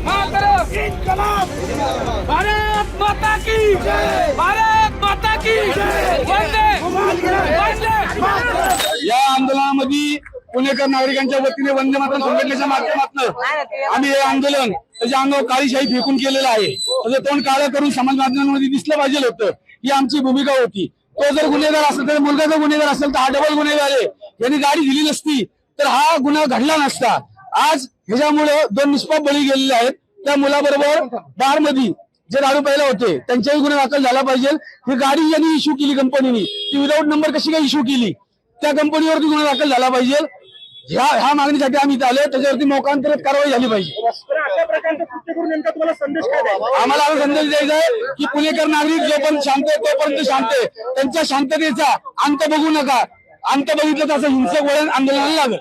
मातरम इनकलाब भारत माता की जय भारत माता की जय वंदे वंदे। या आंदोलनामध्ये पुणेकर नागरिकांच्या वतीने वंदे मातरम संघटनेच्या माध्यमातून आम्ही हे आंदोलन त्याच्या अंगावर काळीशाही फेकून केलेलं आहे. त्याचं तोंड काळं करून समाज माध्यमांमध्ये दिसलं पाहिजे होतं, ही आमची भूमिका होती. तो जर गुन्हेगार असेल तर मुलगा जर गुन्हेगार असेल तर हा डबल गुन्हेगार आहे. यांनी गाडी दिली नसती तर हा गुन्हा घडला नसता. आज ह्याच्यामुळे 2 निष्पाप बळी गेलेले आहेत. त्या मुलाबरोबर बार मध्ये जे दारू प्यायला होते त्यांच्याही गुन्हा दाखल झाला पाहिजे. ही गाडी यांनी इश्यू केली कंपनीने, ती विदाऊट नंबर कशी काय इश्यू केली, त्या कंपनीवरती गुन्हा दाखल झाला पाहिजे. ह्या मागणीसाठी आम्ही इथे आलो. त्याच्यावरती मोकांतरित कारवाई झाली पाहिजे. अशा प्रकारचं कृत्य करून नेमका तुम्हाला संदेश काय द्यायचा? आम्हाला हा संदेश द्यायचा आहे की पुणेकर नागरिक जोपर्यंत शांत आहे तोपर्यंत शांत आहे. त्यांच्या शांततेचा अंत बघू नका. अंत बघितलं तर असं हिंसक वळण आंदोलनाला लागेल.